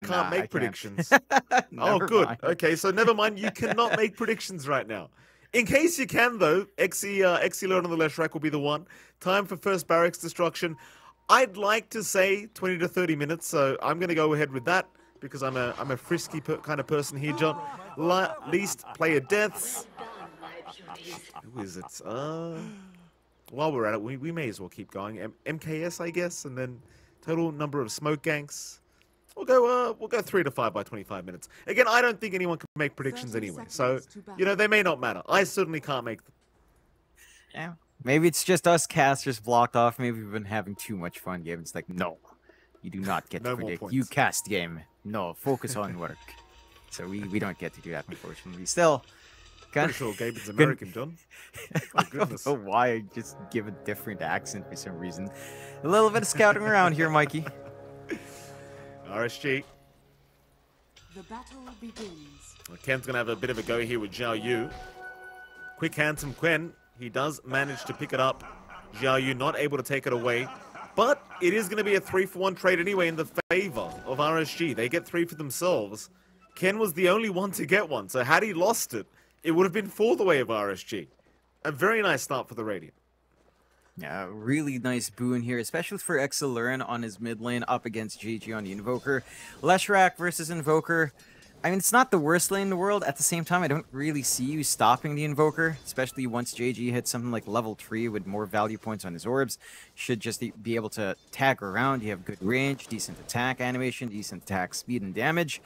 can't make I predictions. Can't. Oh, good. Mind. Okay, so never mind. You cannot make predictions right now. In case you can, though, XE Learn on the left rack will be the one. Time for first barracks destruction. I'd like to say 20 to 30 minutes, so I'm going to go ahead with that because I'm a frisky kind of person here, John. Least player deaths. Who is it? While we're at it, we may as well keep going. MKS, I guess, and then total number of smoke ganks. We'll go 3 to 5 by 25 minutes. Again, I don't think anyone can make predictions anyway, so they may not matter. I certainly can't make them. Yeah, maybe it's just us casters blocked off. Maybe we've been having too much fun. Game. It's like, no, you do not get to predict. You cast game. No, focus on work. So we don't get to do that, unfortunately. Still. Pretty sure Gaben's American, John. My goodness. I don't know why I just give a different accent for some reason. A little bit of scouting around here, Mikey. RSG. The battle begins. Well, Ken's going to have a bit of a go here with Zhao Yu. Quick, handsome Quen. He does manage to pick it up. Zhao Yu not able to take it away. But it is going to be a 3-for-1 trade anyway in the favor of RSG. They get 3 for themselves. Ken was the only one to get one. So had he lost it, it would have been for the way of RSG. A very nice start for the Radiant. Yeah, really nice boon here, especially for XERXIA on his mid lane up against GG on the Invoker. Leshrac versus Invoker. I mean, it's not the worst lane in the world. At the same time, I don't really see you stopping the Invoker, especially once JG hits something like level 3 with more value points on his orbs. Should just be able to tag around. You have good range, decent attack animation, decent attack speed and damage.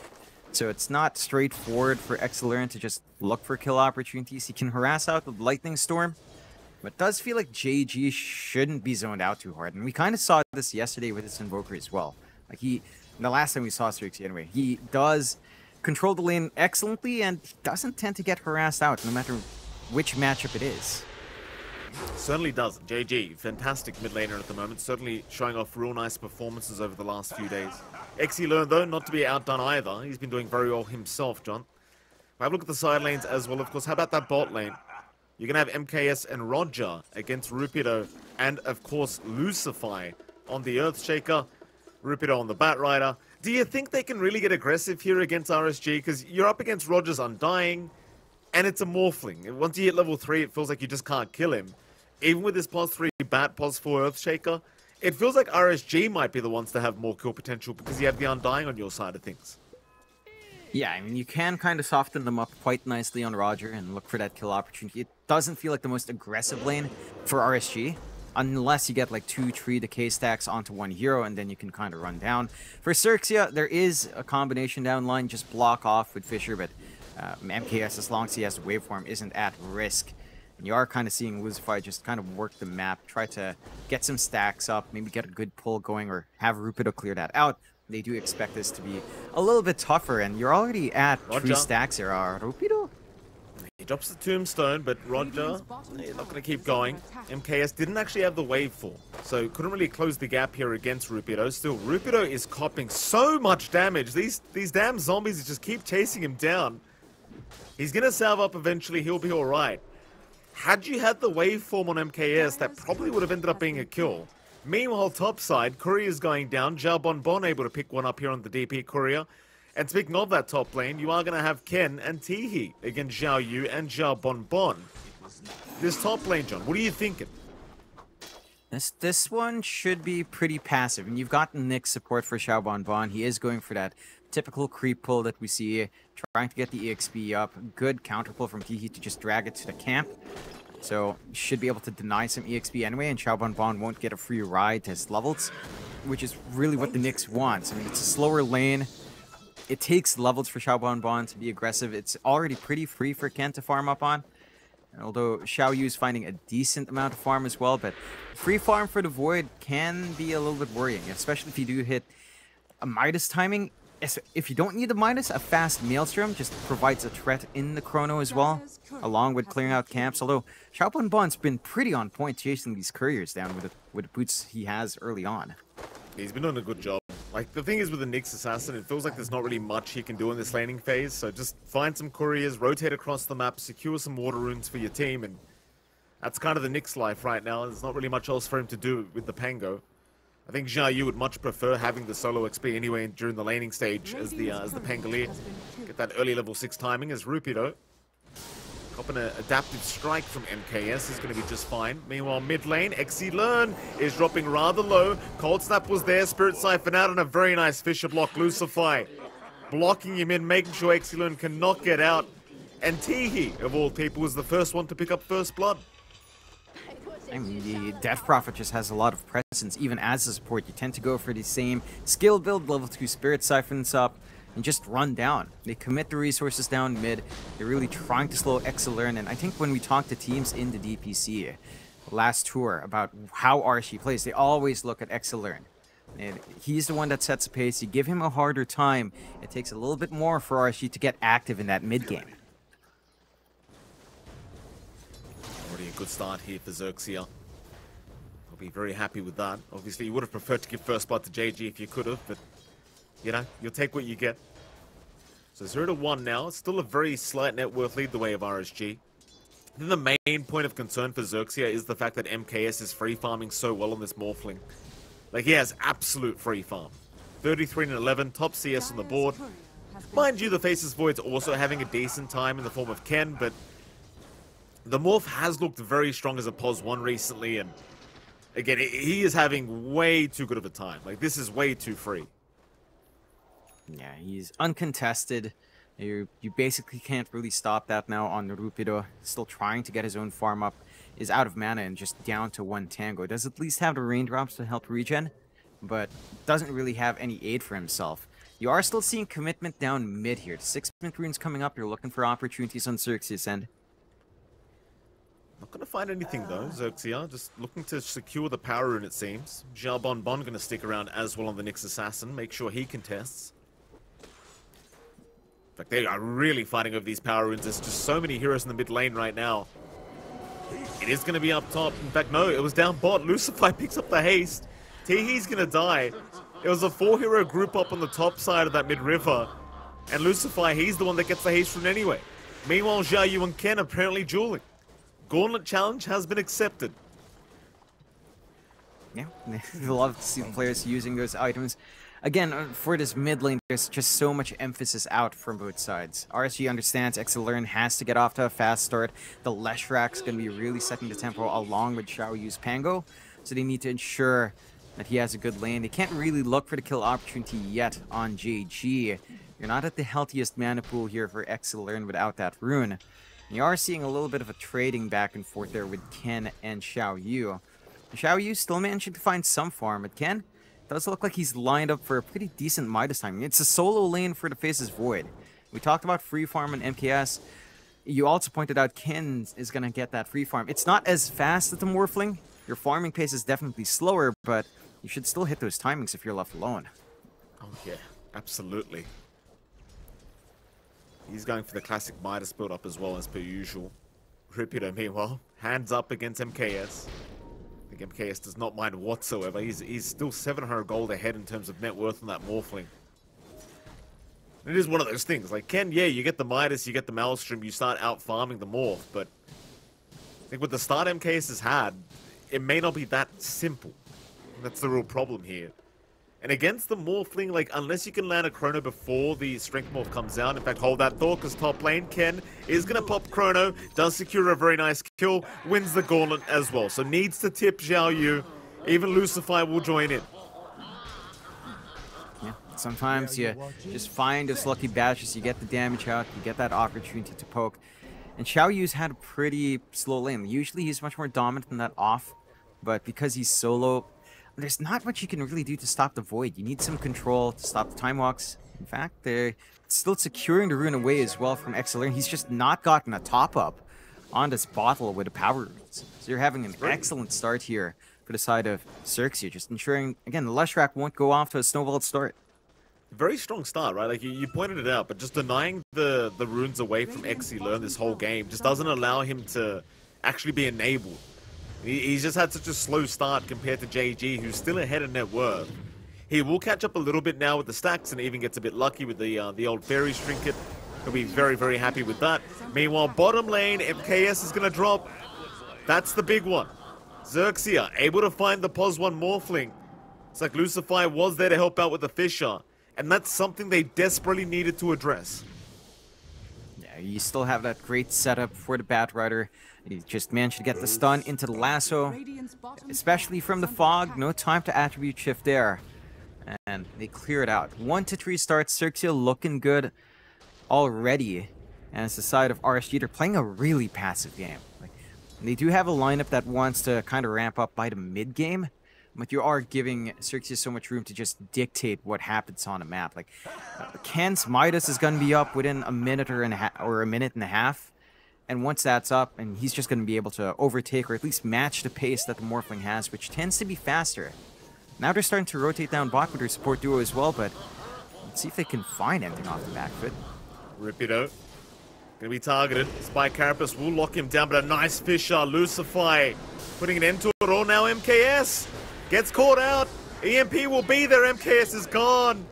So it's not straightforward for XERXIA to just look for kill opportunities. He can harass out with Lightning Storm, but it does feel like JG shouldn't be zoned out too hard. And we kind of saw this yesterday with his Invoker as well. Like the last time we saw XERXIA anyway, he does control the lane excellently and he doesn't tend to get harassed out no matter which matchup it is. Certainly does. JG, fantastic mid laner at the moment. Certainly showing off real nice performances over the last few days. XE though, not to be outdone either. He's been doing very well himself, John. Have a look at the side lanes as well, of course. How about that bot lane? You're going to have MKS and Roger against Rupido and, of course, Lucify on the Earthshaker. Rupido on the Batrider. Do you think they can really get aggressive here against RSG? Because you're up against Roger's Undying, and it's a Morphling. Once you hit level 3, it feels like you just can't kill him. Even with this +3 Bat, +4 Earthshaker, it feels like RSG might be the ones to have more kill potential because you have the Undying on your side of things. Yeah, I mean, you can kind of soften them up quite nicely on Roger and look for that kill opportunity. It doesn't feel like the most aggressive lane for RSG, unless you get like 2-3 decay stacks onto one hero, and then you can kind of run down. For XERXIA, there is a combination down line, just block off with Fisher, but MKS, as long as he has the waveform, isn't at risk. And you are kind of seeing Lucify just kind of work the map, try to get some stacks up, maybe get a good pull going, or have Rupido clear that out. They do expect this to be a little bit tougher, and you're already at 3 stacks here. Rupido? He drops the tombstone, but Roger, he's not going to keep going. MKS didn't actually have the waveform, so couldn't really close the gap here against Rupido. Still, Rupido is copping so much damage. These damn zombies just keep chasing him down. He's going to salve up eventually. He'll be all right. Had you had the waveform on MKS, that probably would have ended up being a kill. Meanwhile, topside, Courier's going down. Zhao Bonbon able to pick one up here on the DP Courier. And speaking of that top lane, you are going to have Ken and Teehee against Zhao Yu and Zhao Bonbon. This top lane, John, what are you thinking? This one should be pretty passive. And you've got Nick's support for Zhao Bonbon. He is going for that typical creep pull that we see, trying to get the EXP up. Good counter pull from Teehee to just drag it to the camp. So should be able to deny some EXP anyway, and Zhao Bonbon won't get a free ride to his levels, which is really what the Nyx wants. I mean, it's a slower lane. It takes levels for Zhao Bonbon to be aggressive. It's already pretty free for Ken to farm up on. Although Xiao Yu is finding a decent amount of farm as well, but free farm for the Void can be a little bit worrying, especially if you do hit a Midas timing. If you don't need the Midas, a fast Maelstrom just provides a threat in the Chrono as well, along with clearing out camps. Although Zhao Bonbon's been pretty on point chasing these couriers down with the boots he has early on. He's been doing a good job. Like, the thing is with the Nyx Assassin, it feels like there's not really much he can do in this laning phase. So just find some couriers, rotate across the map, secure some water runes for your team, and that's kind of the Nyx life right now. There's not really much else for him to do with the Pango. I think Xiao Yu would much prefer having the solo XP anyway during the laning stage as the Pangolier. Get that early level 6 timing as Rupido. Copping an adaptive strike from MKS is going to be just fine. Meanwhile, mid lane, XE is dropping rather low. Cold Snap was there, Spirit Siphon out on a very nice Fisher block. Lucify blocking him in, making sure XE cannot get out. And Teehee, of all people, was the first one to pick up first blood. I mean, the Death Prophet just has a lot of presence, even as a support. You tend to go for the same skill build, level 2 Spirit Siphons up, and just run down. They commit the resources down mid. They're really trying to slow XERXIA, and I think when we talk to teams in the DPC last tour about how RSG plays, they always look at XERXIA. And he's the one that sets the pace. You give him a harder time, it takes a little bit more for RSG to get active in that mid game. Already a good start here for XERXIA. I'll be very happy with that. Obviously, you would have preferred to give first blood to JG if you could have, but you know, you'll take what you get. So 0-1 now. It's still a very slight net worth lead the way of RSG. I think the main point of concern for XERXIA is the fact that MKS is free farming so well on this Morphling. Like, he has absolute free farm. 33 and 11, top CS on the board. Mind you, the Faceless Void's also having a decent time in the form of Ken, but the Morph has looked very strong as a POS 1 recently, and again, he is having way too good of a time. Like, this is way too free. Yeah, he's uncontested. You basically can't really stop that now on Rupido. Still trying to get his own farm up. Is out of mana and just down to 1 tango. Does at least have the raindrops to help regen, but doesn't really have any aid for himself. You are still seeing commitment down mid here. 6 mid runes coming up. You're looking for opportunities on XERXIA's end. Not going to find anything though, XERXIA. Just looking to secure the power rune, it seems. Xiao Bon going to stick around as well on the Nyx Assassin. Make sure he contests. In fact, they are really fighting over these power runes. There's just so many heroes in the mid lane right now. It is going to be up top. In fact, no, it was down bot. Lucify picks up the haste. Teehee's going to die. It was a 4-hero group up on the top side of that mid-river. And Lucify, he's the one that gets the haste rune anyway. Meanwhile, Xiao Yu and Ken apparently dueling. Gauntlet challenge has been accepted. Yeah, I love to see the players using those items. Again, for this mid lane, there's just so much emphasis out from both sides. RSG understands XERXIA has to get off to a fast start. The Leshrak's going to be really setting the tempo along with Xiao Yu's Pango. So they need to ensure that he has a good lane. They can't really look for the kill opportunity yet on JG. You're not at the healthiest mana pool here for XERXIA without that rune. And you are seeing a little bit of a trading back and forth there with Ken and Xiao Yu. Xiao Yu still managing to find some farm, but Ken does look like he's lined up for a pretty decent Midas timing. It's a solo lane for the Faceless Void. We talked about free farm and MKS. You also pointed out Ken is going to get that free farm. It's not as fast as the Morphling. Your farming pace is definitely slower, but you should still hit those timings if you're left alone. Oh yeah, absolutely. He's going for the classic Midas build up as well as per usual. Rupido, meanwhile, hands up against MKS. I think MKS does not mind whatsoever. He's still 700 gold ahead in terms of net worth on that Morphling. It is one of those things. Like, Ken, yeah, you get the Midas, you get the Maelstrom, you start out farming the Morph, but I think with the start MKS has had, it may not be that simple. That's the real problem here. And against the Morphling, like, unless you can land a Chrono before the Strength Morph comes out, in fact, hold that thought, because top lane, Ken is going to pop Chrono, does secure a very nice kill, wins the Gauntlet as well. So needs to tip Xiao Yu. Even Lucify will join in. Yeah, sometimes you just find those lucky bashes, you get the damage out, you get that opportunity to poke. And Xiao Yu's had a pretty slow lane. Usually he's much more dominant than that off, but because he's solo, there's not much you can really do to stop the Void. You need some control to stop the time walks. In fact, they're still securing the rune away as well from XERXIA. He's just not gotten a top-up on this bottle with the power runes. So you're having an excellent start here for the side of XERXIA, just ensuring, again, the Leshrak won't go off to a snowballed start. Very strong start, right? Like, you pointed it out, but just denying the runes away from XERXIA this whole game just doesn't allow him to actually be enabled. He's just had such a slow start compared to JG, who's still ahead in net worth. He will catch up a little bit now with the stacks and even gets a bit lucky with the old Fairies trinket. He'll be very, very happy with that. Meanwhile, bottom lane, MKS is going to drop. That's the big one. XERXIA able to find the POS 1 Morphling. It's like Lucifer was there to help out with the Fissure, and that's something they desperately needed to address. Yeah, you still have that great setup for the Batrider. He just managed to get the stun into the lasso, especially from the fog. No time to attribute shift there. And they clear it out. 1 to 3 starts. XERXIA looking good already. And it's the side of RSG. They're playing a really passive game. Like, they do have a lineup that wants to kind of ramp up by the mid game, but you are giving XERXIA so much room to just dictate what happens on a map. Like, Ken's Midas is going to be up within a minute or a minute and a half. And once that's up, and he's just going to be able to overtake or at least match the pace that the Morphling has, which tends to be faster. Now they're starting to rotate down bot with their support duo as well, but let's see if they can find anything off the back foot. Rapido gonna be targeted. Spike Carapace will lock him down, but a nice Fissure. Lucifer putting an end to it all now. MKS gets caught out. EMP will be there. MKS is gone.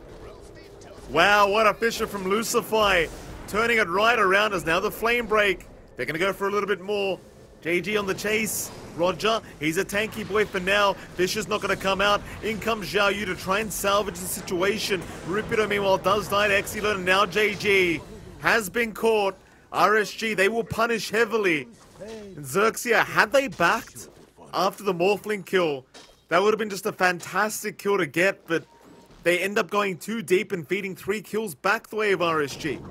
Wow, what a Fissure from Lucifer. Turning it right around as now the flame break. They're going to go for a little bit more. JG on the chase. Roger, he's a tanky boy for now. Fissure's not going to come out. In comes Xiao Yu to try and salvage the situation. Rupido, meanwhile, does die to XE and now JG has been caught. RSG, they will punish heavily. And XERXIA, had they backed after the Morphling kill, that would have been just a fantastic kill to get, but they end up going too deep and feeding 3 kills back the way of RSG.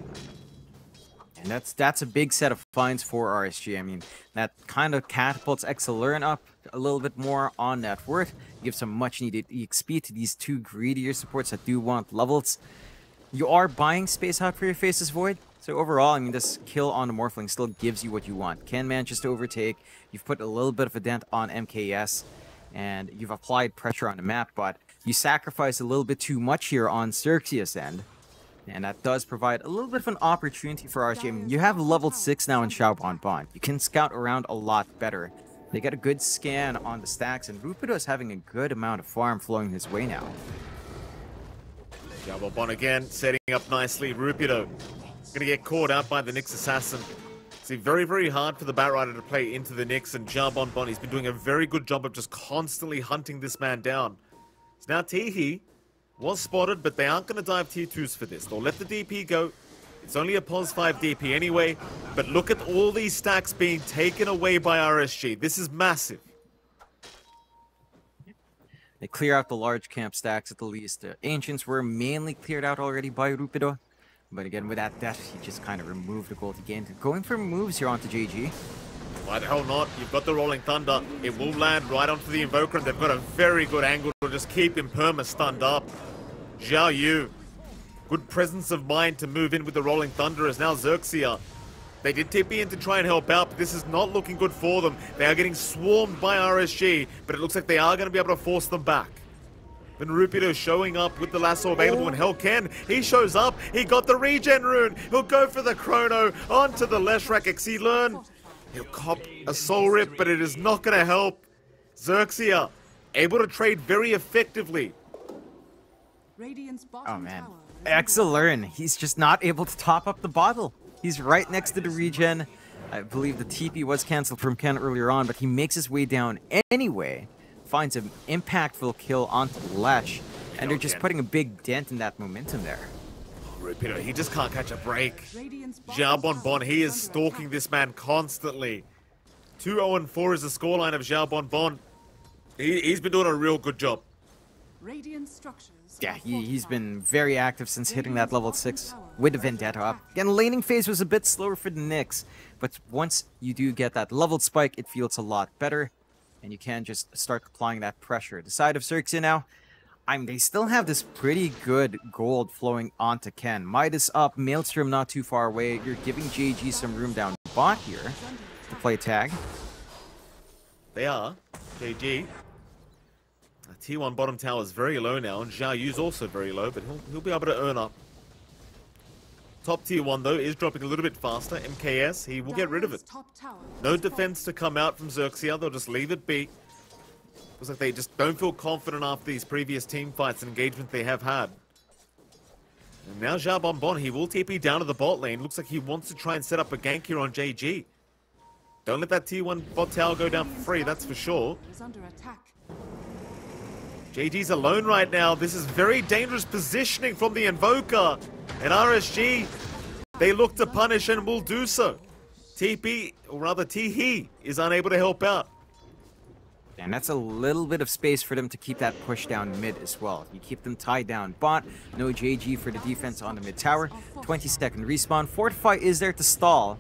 And that's a big set of finds for RSG. I mean, that kind of catapults XLearn up a little bit more on net worth. Gives some much needed EXP to these 2 greedier supports that do want levels. You are buying space out for your Faceless Void. So overall, I mean, this kill on the Morphling still gives you what you want. Ken manages to overtake. You've put a little bit of a dent on MKS. And you've applied pressure on the map, but you sacrifice a little bit too much here on XERXIA's end. And that does provide a little bit of an opportunity for RSG. I mean, you have level 6 now in Xiaobonbon. You can scout around a lot better. They get a good scan on the stacks, and Rupido is having a good amount of farm flowing his way now. Xiaobonbon again, setting up nicely. Rupido gonna get caught out by the Nyx Assassin. See, very, very hard for the Batrider to play into the Nyx, and Xiaobonbon, he's been doing a very good job of just constantly hunting this man down. So now Teehee was spotted, but they aren't going to dive tier 2s for this. They'll let the DP go. It's only a pos 5 DP anyway, but look at all these stacks being taken away by RSG. This is massive. They clear out the large camp stacks at the least. The Ancients were mainly cleared out already by Rupido. But again, with that death, he just kind of removed the gold again. Going for moves here onto JG. Why the hell not? You've got the Rolling Thunder. It will land right onto the Invoker, and they've got a very good angle to just keep him perma-stunned up. Xiao Yu, good presence of mind to move in with the Rolling Thunder as now XERXIA. They did TP in to try and help out, but this is not looking good for them. They are getting swarmed by RSG, but it looks like they are going to be able to force them back. Then Rupido showing up with the lasso available, and Hellken, he shows up. He got the regen rune. He'll go for the chrono onto the Leshrac XELearn. He'll cop a soul rip, but it is not going to help. XERXIA able to trade very effectively. Oh man, XELearn, he's just not able to top up the bottle. He's right next to the regen. I believe the TP was cancelled from Ken earlier on, but he makes his way down anyway. Finds an impactful kill onto Lesh, and they're just putting a big dent in that momentum there. Rupido, he just can't catch a break. Xiaobonbon, he is stalking this man constantly. 2-0-4 is the scoreline of Xiaobonbon. He's been doing a real good job. Yeah, he's been very active since hitting that level 6 with the Vendetta up. Again, laning phase was a bit slower for the Nyx, but once you do get that leveled spike, it feels a lot better, and you can just start applying that pressure. The side of XERXIA now, they still have this pretty good gold flowing onto Ken. Midas up, Maelstrom not too far away. You're giving JG some room down bot here to play tag. They are. JG. T1 bottom tower is very low now, and Xiao Yu's also very low, but he'll be able to earn up. Top tier 1 though is dropping a little bit faster. MKS, he will get rid of it. No defense to come out from XERXIA, they'll just leave it be. Looks like they just don't feel confident after these previous team fights and engagement they have had. And now Xiaobonbon, he will TP down to the bot lane. Looks like he wants to try and set up a gank here on JG. Don't let that T1 bot tower go down for free, that's for sure. JG's alone right now. This is very dangerous positioning from the Invoker. And RSG, they look to punish and will do so. TP, or rather Teehee, is unable to help out. And that's a little bit of space for them to keep that push down mid as well. You keep them tied down bot. No JG for the defense on the mid tower. 20-second respawn. Fortify is there to stall.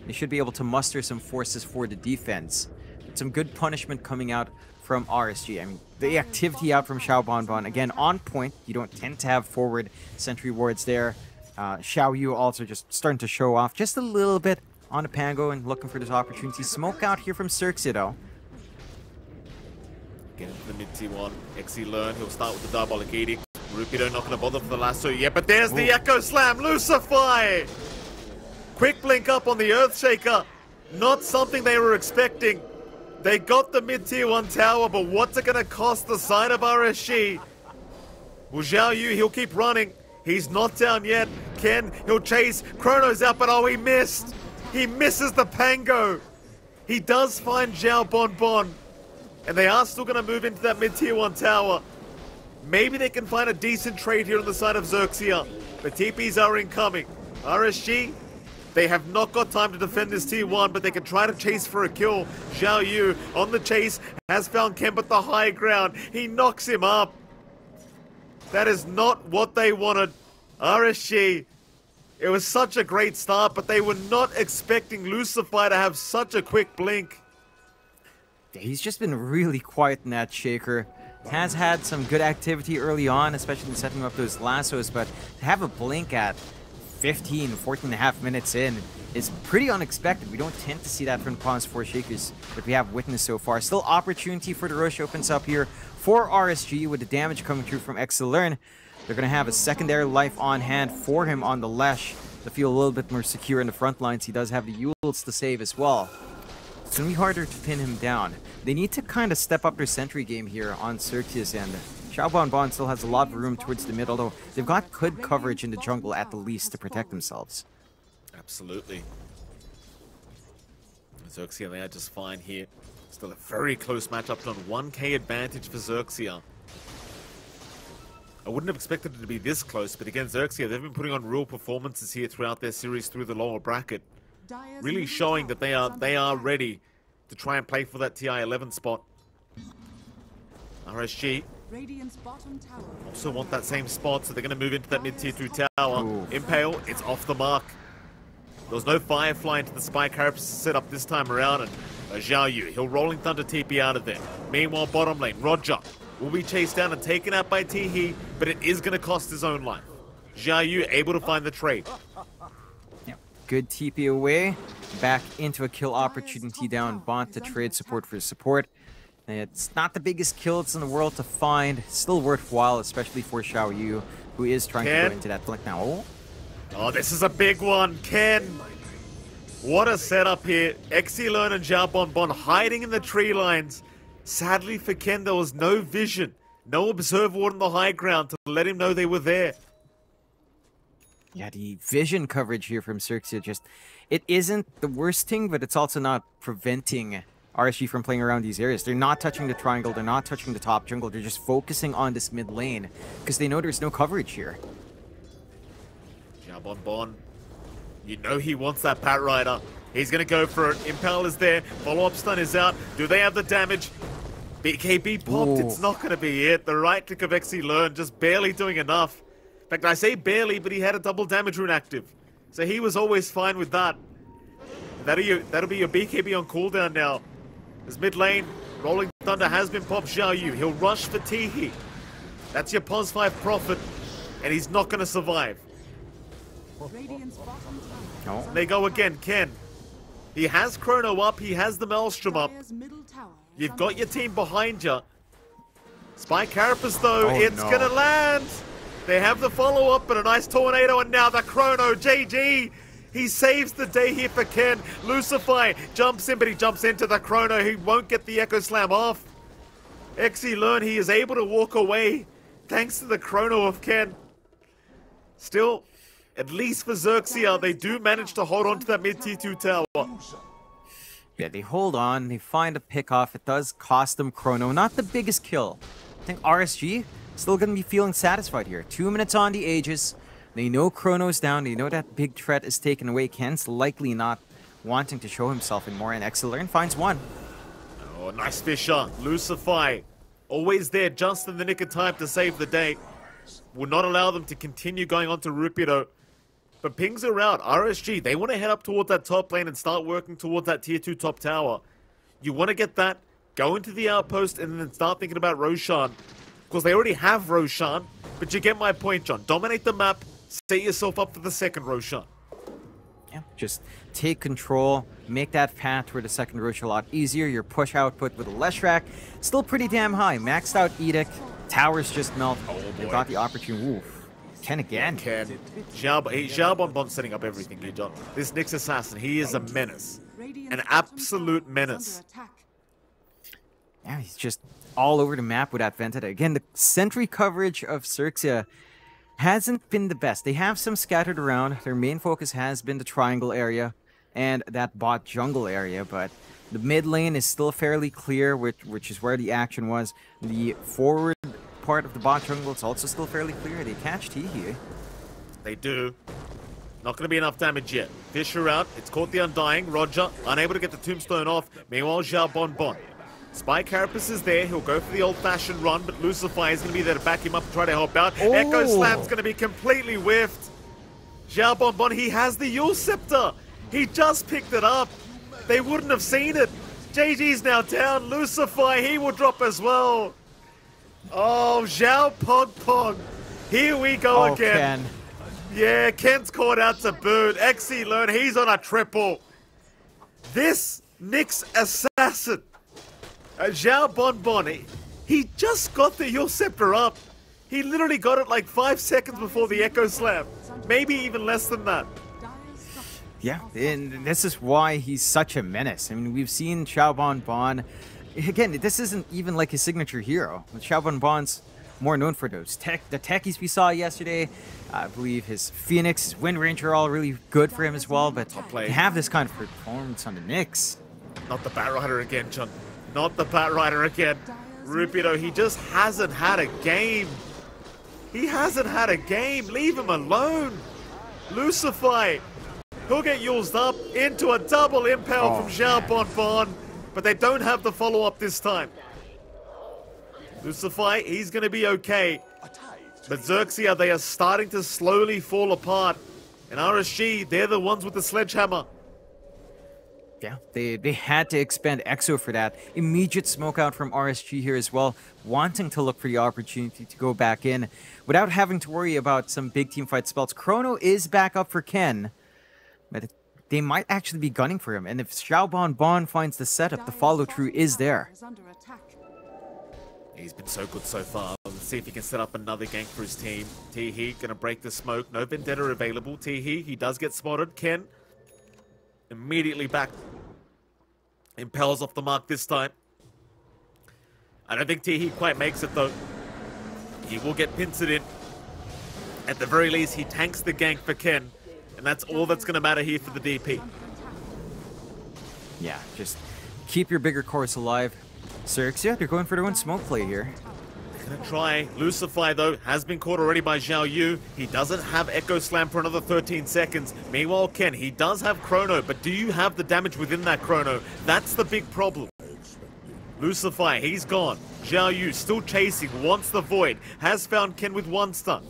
They should be able to muster some forces for the defense. Some good punishment coming out from RSG. I mean, the activity out from Xiao again, on point. You don't tend to have forward sentry wards there. Xiao Yu also just starting to show off just a little bit on the Pango and looking for this opportunity. Smoke out here from XERXIA though. Get into the mid T1. XE learn. He'll start with the Diabolic Edict. Rupido not going to bother for the lasso yet, but there's the Echo Slam. Lucify! Quick blink up on the Earthshaker. Not something they were expecting. They got the mid tier 1 tower, but what's it going to cost the side of RSG? Well, Xiao Yu, he'll keep running. He's not down yet. Ken, he'll chase. Chrono's out, but oh, he missed. He misses the Pango. He does find Xiao Bon. And they are still going to move into that mid-tier 1 tower. Maybe they can find a decent trade here on the side of XERXIA. But TPs are incoming. RSG, they have not got time to defend this tier 1, but they can try to chase for a kill. Xiao Yu on the chase has found Kemp at the high ground. He knocks him up. That is not what they wanted. RSG, it was such a great start, but they were not expecting Lucify to have such a quick blink. He's just been really quiet in that shaker. Has had some good activity early on, especially setting up those lassos, but to have a blink at 14 and a half minutes in is pretty unexpected. We don't tend to see that from the Pawns 4 shakers that we have witnessed so far. Still opportunity for the rush opens up here for RSG with the damage coming through from XERXIA. They're going to have a secondary life on hand for him on the Lesh to feel a little bit more secure in the front lines. He does have the Yules to save as well. It's going to be harder to pin him down. They need to kind of step up their sentry game here on XERXIA's end. Xiao Bon still has a lot of room towards the mid, although they've got good coverage in the jungle at the least to protect themselves. Absolutely. XERXIA, they are just fine here. Still a very close matchup on 1k advantage for XERXIA. I wouldn't have expected it to be this close, but again, XERXIA, they've been putting on real performances here throughout their series through the lower bracket. Really showing that they are ready to try and play for that TI-11 spot. RSG also want that same spot, so they're going to move into that mid-tier 2 tower. Ooh. Impale, it's off the mark. There was no Firefly into the Spike Carapace set up this time around, and Xiao Yu, he'll Rolling Thunder TP out of there. Meanwhile, bottom lane, Roger will be chased down and taken out by Teehee, but it is going to cost his own life. Xiao Yu able to find the trade. Good TP away, back into a kill opportunity down bot to trade support for support. It's not the biggest kill it's in the world to find, still worthwhile, especially for Xiao Yu, who is trying to go into that blink now. Oh, this is a big one, Ken. What a setup here. XE and Xiao Bon hiding in the tree lines. Sadly for Ken, there was no vision, no observer on the high ground to let him know they were there. Yeah, the vision coverage here from XERXIA just, it isn't the worst thing, but it's also not preventing RSG from playing around these areas. They're not touching the triangle, they're not touching the top jungle, they're just focusing on this mid lane because they know there's no coverage here. Xiao Bon, you know he wants that Pat Rider. He's going to go for it. Impale is there, follow-up stun is out. Do they have the damage? BKB popped, Ooh. It's not going to be it. The right click of XE just barely doing enough. In fact, I say barely, but he had a double damage rune active. So he was always fine with that. That'll be your BKB on cooldown now. As mid lane, Rolling Thunder has been popped. Xiao Yu, he'll rush for Teehee. That's your Pos 5 Prophet, and he's not going to survive. No. They go again, Ken. He has Chrono up, he has the Maelstrom up. You've got your team behind you. Spike Carapace though, it's gonna land. They have the follow-up, but a nice tornado, and now the Chrono. JG, he saves the day here for Ken. Lucify jumps in, but he jumps into the Chrono. He won't get the Echo Slam off. XE he is able to walk away thanks to the Chrono of Ken. Still, at least for XERXIA, they do manage to hold on to that mid-tier 2 tower. Yeah, they hold on, they find a pick off. It does cost them Chrono. Not the biggest kill, think RSG still going to be feeling satisfied here. 2 minutes on the Aegis. They know Chrono's down. They know that big threat is taken away. Ken's likely not wanting to show himself anymore, and XERXIA finds one. Oh, nice Fisher. Lucify. Always there just in the nick of time to save the day. Will not allow them to continue going on to Rupido. But pings are out. RSG, they want to head up towards that top lane and start working towards that tier 2 top tower. You want to get that, go into the outpost, and then start thinking about Roshan. Because they already have Roshan. But you get my point, John. Dominate the map. Set yourself up for the second Roshan. Yeah, just take control, make that path toward the second Roshan a lot easier. Your push output with a Leshrac still pretty damn high. Maxed out Edict, towers just melt. Oh, They've got the opportunity. Oof. Ken again. Ken. Xiao Bonbon setting up everything here, John. This Nyx assassin, he is a menace. An absolute menace. Yeah, he's just all over the map with that Vendetta. Again, the sentry coverage of XERXIA hasn't been the best. They have some scattered around. Their main focus has been the triangle area and that bot jungle area, but the mid lane is still fairly clear, which is where the action was. The forward part of the bot jungle is also still fairly clear. They catch Teehee. They do. Not going to be enough damage yet. Fisher out. It's caught the Undying. Roger, unable to get the tombstone off. Meanwhile, Xiao Bonbon. Spy Carapace is there. He'll go for the old-fashioned run, but Lucify is going to be there to back him up and try to help out. Oh. Echo Slam's going to be completely whiffed. Xiao Bonbon, he has the Yule Scepter. He just picked it up. They wouldn't have seen it. JG's now down. Lucify, he will drop as well. Oh, Xiao Pog. Here we go again. Ken. Yeah, Ken's caught out to boot. XERXIA, he's on a triple. This Nyx assassin. Xiao Bonbon, he just got the Yule Scepter up. He literally got it like 5 seconds before the Echo Slam. Maybe even less than that. Yeah, and this is why he's such a menace. I mean, we've seen Xiao Bonbon. Again, this isn't even like his signature hero. Xiao Bonbon's more known for those the techies we saw yesterday. I believe his Phoenix, his Wind Ranger are all really good for him as well, but to have this kind of performance on the Nyx. Not the Batrider again, John. Not the Batrider again. Rupido, he just hasn't had a game. He hasn't had a game. Leave him alone. Lucify. He'll get used up into a double impale from Xiao Bonbon, but they don't have the follow-up this time. Lucify, he's going to be okay. But XERXIA, they are starting to slowly fall apart. And RSG, they're the ones with the sledgehammer. Yeah, they had to expend EXO for that. Immediate smoke out from RSG here as well, wanting to look for the opportunity to go back in without having to worry about some big team fight spells. Chrono is back up for Ken, but they might actually be gunning for him. And if Xiao Bonbon finds the setup, the follow-through is there. He's been so good so far. Let's see if he can set up another gank for his team. Teehee gonna break the smoke. No Vendetta available. Teehee, he does get spotted. Ken immediately back. Impels off the mark this time. I don't think Teehee quite makes it though. He will get pincered in. At the very least, he tanks the gank for Ken. And that's all that's gonna matter here for the DP. Yeah, just keep your bigger cores alive. XERXIA, they're going for their own smoke play here. Gonna try. Lucify, though, has been caught already by Xiao Yu. He doesn't have Echo Slam for another 13 seconds. Meanwhile, Ken, he does have Chrono, but do you have the damage within that Chrono? That's the big problem. Lucify, he's gone. Xiao Yu still chasing, wants the Void, has found Ken with one stun.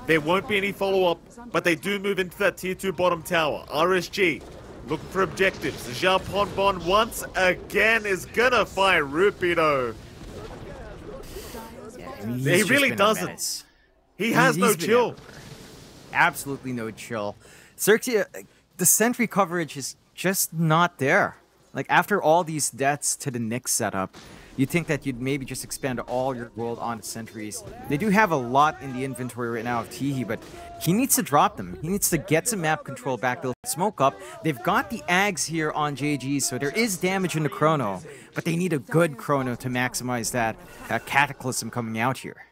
There won't be any follow-up, but they do move into that tier 2 bottom tower. RSG, looking for objectives. Xiao Bonbon once again is gonna fight Rupido. He really doesn't. He has no chill. Absolutely no chill. XERXIA, the sentry coverage is just not there. Like, after all these deaths to the Nyx setup, you'd think that you'd maybe just expand all your gold on sentries. They do have a lot in the inventory right now of Teehee, but he needs to drop them. He needs to get some map control back. They'll smoke up. They've got the Ags here on JG, so there is damage in the Chrono, but they need a good Chrono to maximize that Cataclysm coming out here.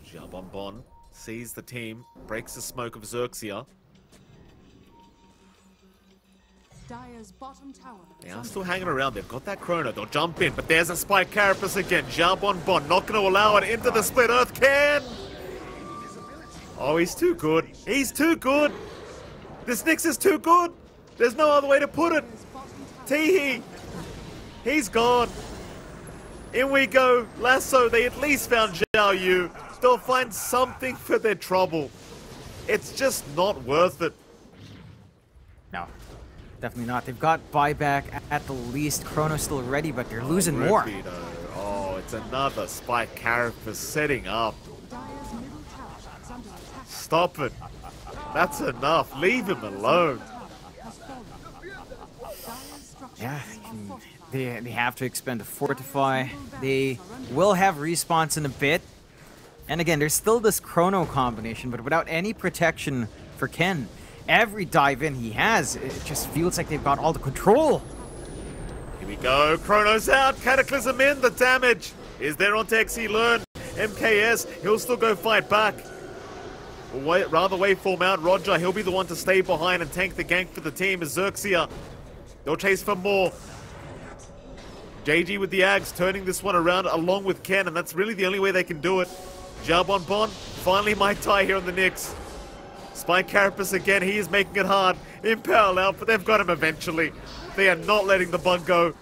Xiao Bonbon sees the team, breaks the smoke of XERXIA. Dire's bottom tower. They are still hanging around. They've got that chrono. They'll jump in, but there's a spike carapace again. Jabonbon not going to allow it into the split earth. Ken! Oh, he's too good. He's too good. This Nyx is too good. There's no other way to put it. Teehee. He's gone. In we go. Lasso, they at least found Zhao Yu. They'll find something for their trouble. It's just not worth it. No, definitely not. They've got buyback at the least. Chrono's still ready, but they're losing more. Rapido. Oh, it's another spike carapace setting up. Dire's middle tower is under attack. Stop it. That's enough. Leave him alone. Has fallen. Dire's structure Yeah, is fortified. they have to expend a fortify. They will have respawns in a bit. And again, there's still this chrono combination, but without any protection for Ken. Every dive in he has, it just feels like they've got all the control. Here we go. Chrono's out. Cataclysm in. The damage is there onto XE. MKS, he'll still go fight back. Rather waveform out. Roger, he'll be the one to stay behind and tank the gank for the team as XERXIA. They'll chase for more. JG with the Ags turning this one around along with Ken, and that's really the only way they can do it. Jabonbon finally might tie here on the Nyx. Spike Carapace again, he is making it hard. Impale out, but they've got him eventually. They are not letting the bug go.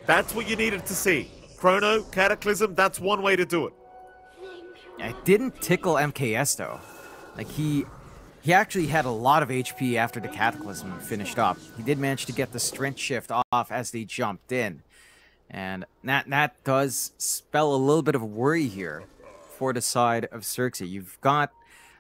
That's what you needed to see. Chrono, Cataclysm, that's one way to do it. It didn't tickle MKS though. Like he actually had a lot of HP after the Cataclysm finished up. He did manage to get the strength shift off as they jumped in. And that does spell a little bit of a worry here for the side of XERXIA. You've got,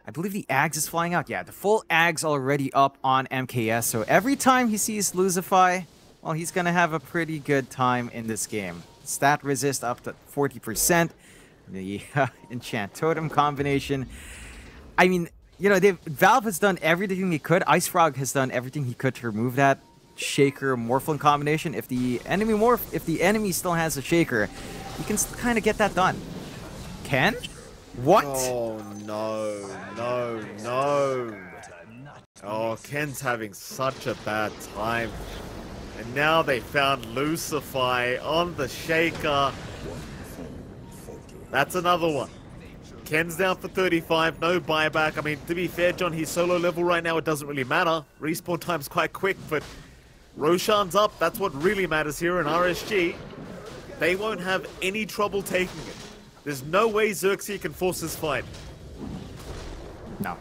I believe the Ags is flying out. Yeah, the full Ags already up on MKS. So every time he sees Lucify, well, he's going to have a pretty good time in this game. Stat resist up to 40%. The Enchant Totem combination. I mean, you know, Valve has done everything they could. Ice Frog has done everything he could to remove that Shaker Morphlin combination. If the enemy still has a Shaker, you can kind of get that done. Ken? What? Oh no, no, no. Oh, Ken's having such a bad time. And now they found Lucify on the Shaker. That's another one. Ken's down for 35, no buyback. I mean, to be fair, John, he's solo level right now. It doesn't really matter. Respawn time's quite quick, but Roshan's up. That's what really matters here in RSG. They won't have any trouble taking it. There's no way XERXIA can force this fight. No.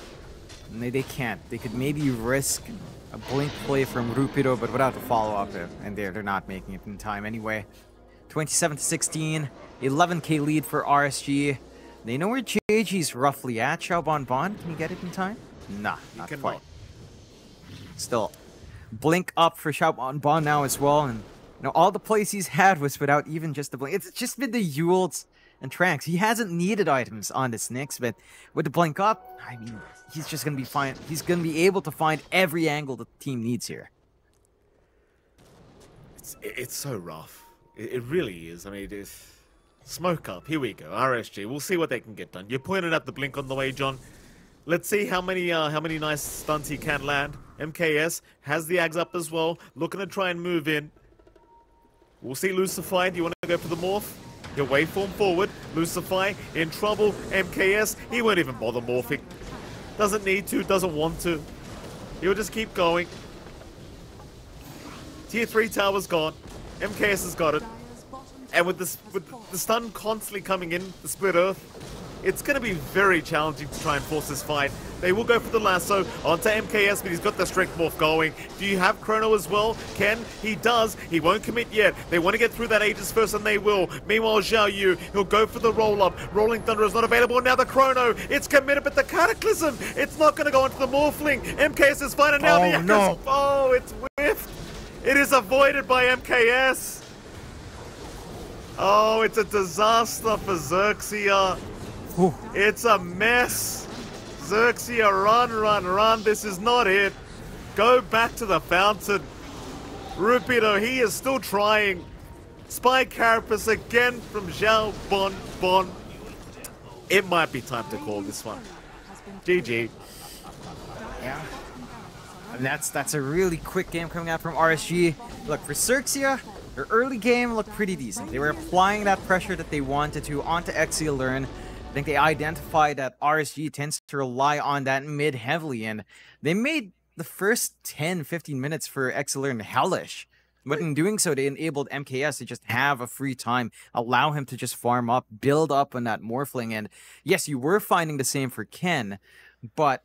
They can't. They could maybe risk a blink play from Rupido, but without the follow-up, and they're not making it in time anyway. 27-16, 11k lead for RSG. They know where JG's roughly at. Xiaobonbon, can you get it in time? Nah, not quite. Still, blink up for Xiaobonbon now as well, and you know, all the plays he's had was without even just the blink. It's just been the Yules and Tranks. He hasn't needed items on this Nyx, but with the blink up, I mean, he's just gonna be fine. He's gonna be able to find every angle the team needs here. It's so rough. It really is. I mean, it's smoke up. Here we go. RSG. We'll see what they can get done. You pointed at the blink on the way, John. Let's see how many nice stunts he can land. MKS has the Ags up as well, looking to try and move in. We'll see Lucify. Do you want to go for the morph? He'll waveform forward. Lucify in trouble. MKS, he won't even bother morphing. Doesn't need to, doesn't want to. He'll just keep going. Tier 3 tower's gone. MKS has got it. And with the stun constantly coming in, the split earth, it's going to be very challenging to try and force this fight. They will go for the lasso onto MKS, but he's got the strength morph going. Do you have Chrono as well? Ken, he does. He won't commit yet. They want to get through that Aegis first, and they will. Meanwhile, Zhao Yu, he'll go for the roll-up. Rolling Thunder is not available. Now the Chrono, it's committed, but the Cataclysm, it's not going to go onto the Morphling. MKS is fine, and now the Echoes. No. Oh, it's whiffed. It is avoided by MKS. Oh, it's a disaster for XERXIA. Ooh. It's a mess. XERXIA, run, run, run. This is not it. Go back to the fountain. Rupido, he is still trying. Spike Carapace again from Zhao Bon. It might be time to call this one. GG. Yeah. And that's a really quick game coming out from RSG. Look, for XERXIA, their early game looked pretty decent. They were applying that pressure that they wanted to onto XE. I think they identified that RSG tends to rely on that mid heavily, and they made the first 10-15 minutes for XE hellish. But in doing so, they enabled MKS to just have a free time, allow him to just farm up, build up on that Morphling. And yes, you were finding the same for Ken, but